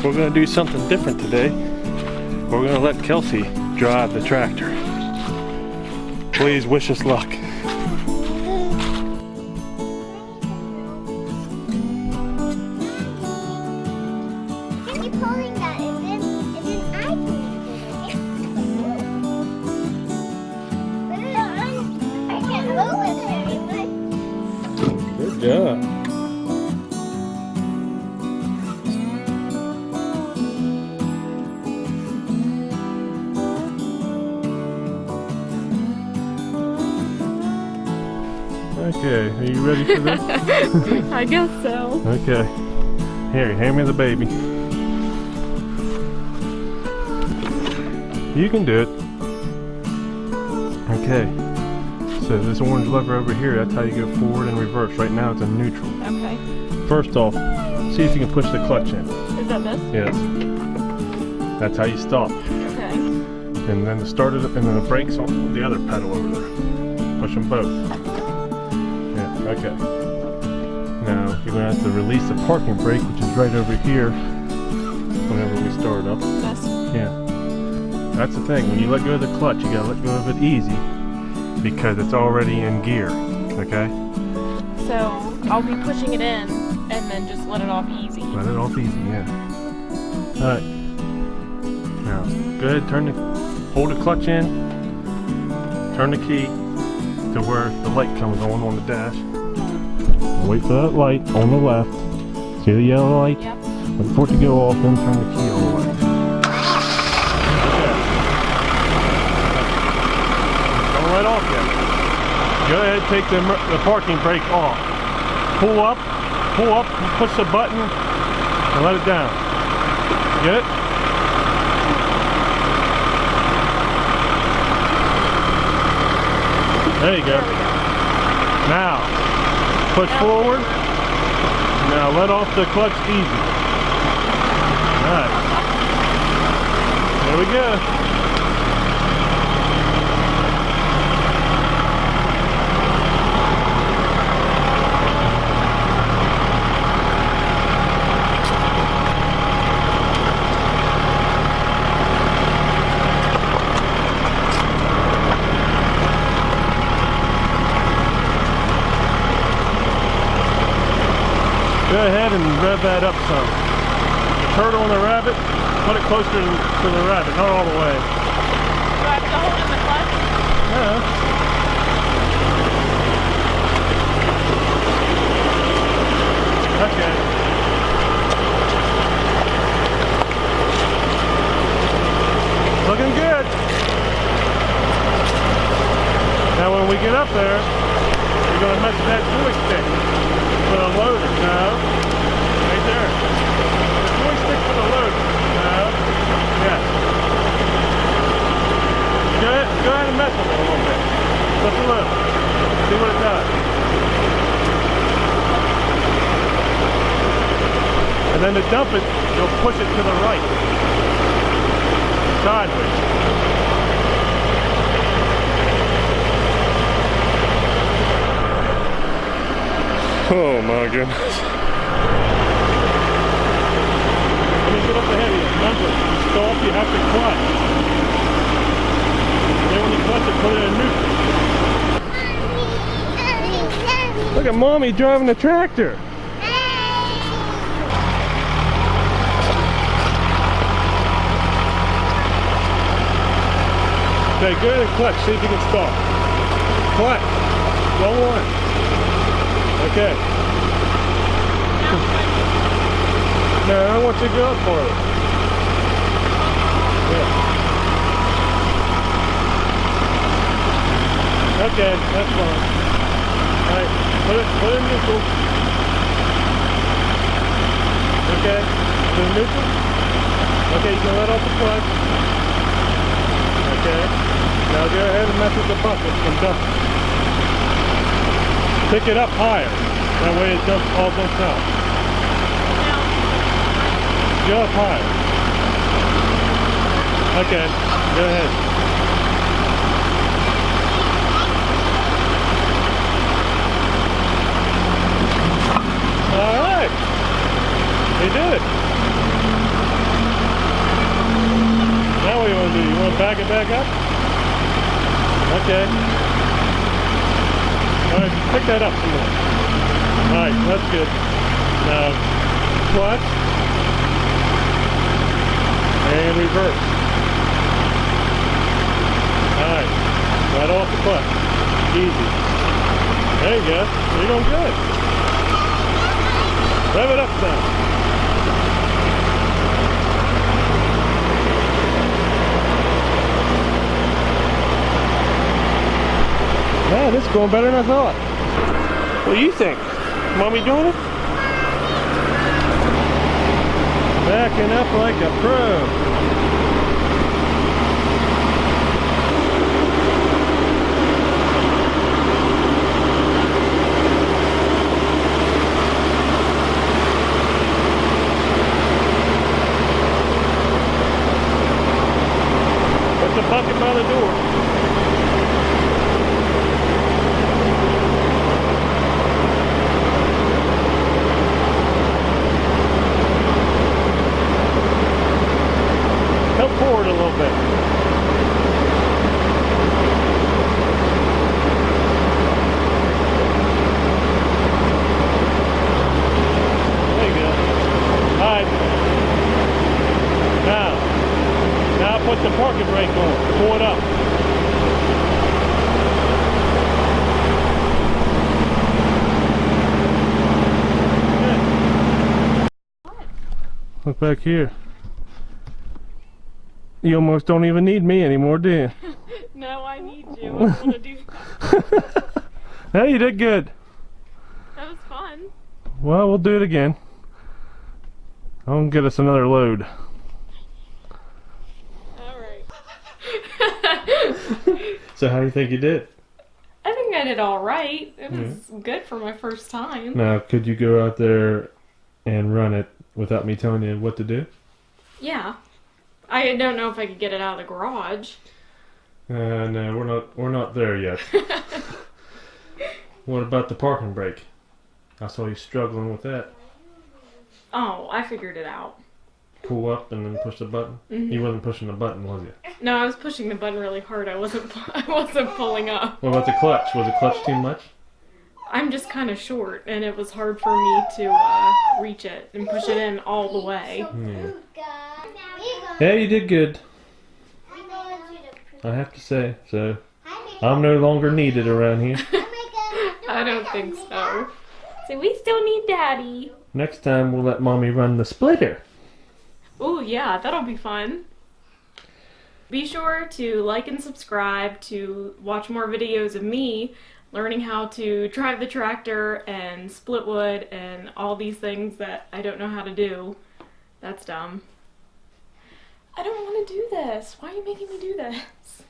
We're gonna do something different today. We're gonna let Kelsey drive the tractor. Please wish us luck. Good job. Okay, are you ready for this? I guess so. Okay. Here, hand me the baby. You can do it. Okay. So this orange lever over here, that's how you go forward and reverse. Right now it's in neutral. Okay. First off, see if you can push the clutch in. Is that this? Yes. That's how you stop. Okay. And then the start of and then the brakes on the other pedal over there. Push them both. Yeah, okay. Now you're gonna have to release the parking brake, which is right over here whenever we start up. This? Yeah. That's the thing, when you let go of the clutch, you gotta let go of it easy because it's already in gear, okay? So I'll be pushing it in and then just let it off easy. Let it off easy, yeah. Alright. Now, go ahead, hold the clutch in, turn the key to where the light comes on the dash. Wait for that light on the left. See the yellow light? Yep. Wait for it to go off, then turn the key all the way. Right off yet. Go ahead, take the parking brake off. Pull up, push the button, and let it down. Get it? There you go. Now, push forward. Now let off the clutch easy. Nice. There we go. Go ahead and rev that up some. The turtle and the rabbit, put it closer to the rabbit, not all the way. Do I have to hold in the clutch? Yeah. Okay. Looking good. Now when we get up there, we're going to mess with that joystick. For the loader, no. Right there. The joystick for the loader, no. Yes. Go ahead and mess with it a little bit. Just a little. See what it does. And then to dump it, you'll push it to the right. Sideways. Oh my goodness. Let me get up ahead of you. Remember, to stop, you have to clutch. Then when you clutch it, put it in neutral. Look at Mommy driving the tractor. Okay, go ahead and clutch. See if you can stop. Clutch. Go on. Okay. No, I want you to go up for it. Yeah. Okay, that's fine. Alright, put it in neutral. Okay, put it in neutral. Okay, you can let off the clutch. Okay. Now go ahead and mess with the bucket and dump it. Pick it up higher. That way it all dumps out. Go up higher. Okay, go ahead. All right. He did it. back it back up? Okay. Alright, pick that up some more. Alright, that's good. Now, clutch. And reverse. Alright, right off the clutch. Easy. There you go. You're doing good. Rev it up some. Man, this is going better than I thought. What do you think? Mommy doing it? Backing up like a pro. Put the bucket by the door. Forward a little bit. There you go. Alright. Now put the parking brake on. Pull it up. Good. Look back here. You almost don't even need me anymore, do you? No, I need you. I want to do that. Hey, you did good. That was fun. Well, we'll do it again. I'll get us another load. Alright. So how do you think you did? I think I did alright. It was good for my first time. Now, could you go out there and run it without me telling you what to do? Yeah. I don't know if I could get it out of the garage. No, we're not there yet. What about the parking brake? I saw you struggling with that. Oh, I figured it out. Pull up and then push the button. You wasn't pushing the button, was you? No, I was pushing the button really hard. I wasn't pulling up. What about the clutch? Was the clutch too much? I'm just kind of short, and it was hard for me to reach it and push it in all the way. Yeah, you did good. I have to say, so I'm no longer needed around here. I don't think so. So we still need Daddy. Next time we'll let Mommy run the splitter. Oh yeah, that'll be fun. Be sure to like and subscribe to watch more videos of me learning how to drive the tractor and split wood and all these things that I don't know how to do. That's dumb. I don't want to do this. Why are you making me do this?